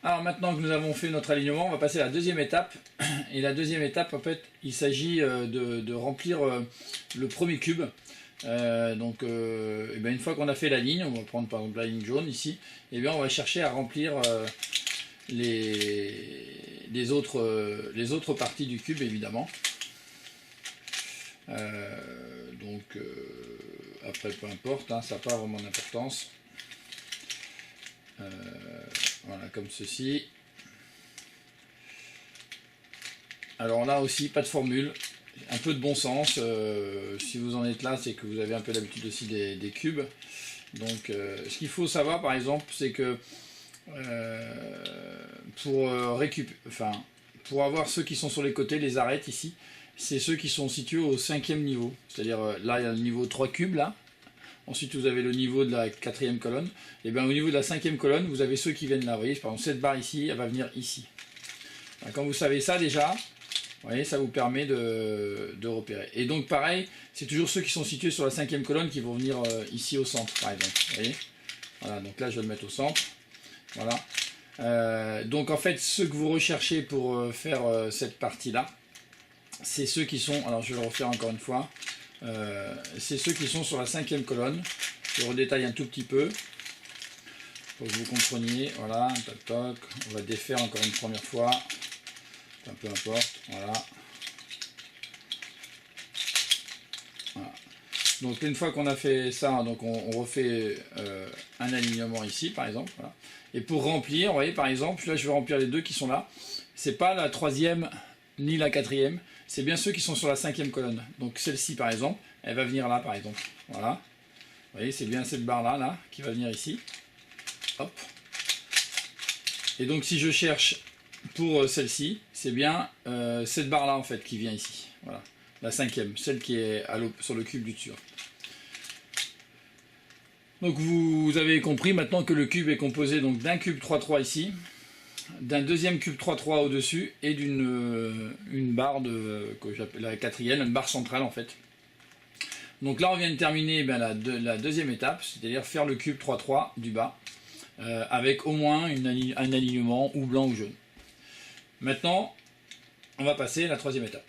Alors maintenant que nous avons fait notre alignement, on va passer à la deuxième étape. Et la deuxième étape, en fait, il s'agit de remplir le premier cube. Et bien une fois qu'on a fait la ligne, on va prendre par exemple la ligne jaune ici, et bien on va chercher à remplir les autres parties du cube évidemment. Après peu importe, hein, ça n'a pas vraiment d'importance. Voilà, comme ceci. Alors là aussi, pas de formule, un peu de bon sens. Si vous en êtes là, c'est que vous avez un peu l'habitude aussi des cubes. Donc ce qu'il faut savoir par exemple, c'est que pour avoir ceux qui sont sur les côtés, les arêtes ici, c'est ceux qui sont situés au 5e niveau. C'est-à-dire là il y a le niveau 3 cubes là. Ensuite vous avez le niveau de la 4e colonne. Et bien au niveau de la 5e colonne, vous avez ceux qui viennent là. Vous voyez, par exemple cette barre ici, elle va venir ici. Alors, quand vous savez ça déjà, vous voyez, ça vous permet de repérer. Et donc pareil, c'est toujours ceux qui sont situés sur la 5e colonne qui vont venir ici au centre par exemple. Vous voyez, voilà, donc là je vais le mettre au centre. Voilà. Donc en fait, ceux que vous recherchez pour faire cette partie-là, c'est ceux qui sont, alors je vais le refaire encore une fois, c'est ceux qui sont sur la 5e colonne. Je redétaille un tout petit peu pour que vous compreniez. Voilà, toc toc, on va défaire encore une première fois, enfin, peu importe, voilà. Voilà. Donc une fois qu'on a fait ça, donc on refait un alignement ici par exemple, voilà. Et pour remplir, vous voyez par exemple, là je vais remplir les deux qui sont là, c'est pas la 3e ni la 4e, c'est bien ceux qui sont sur la 5e colonne. Donc celle-ci par exemple, elle va venir là par exemple, voilà. Vous voyez, c'est bien cette barre là qui va venir ici, hop. Et donc si je cherche pour celle-ci, c'est bien cette barre là en fait qui vient ici, voilà. La 5e, celle qui est sur le cube du dessus. Donc vous avez compris maintenant que le cube est composé donc d'un cube 3-3 ici, d'un deuxième cube 3-3 au-dessus et d'une barre que j'appelle la 4e, une barre centrale en fait. Donc là on vient de terminer la deuxième étape, c'est-à-dire faire le cube 3-3 du bas, avec au moins un alignement ou blanc ou jaune. Maintenant, on va passer à la troisième étape.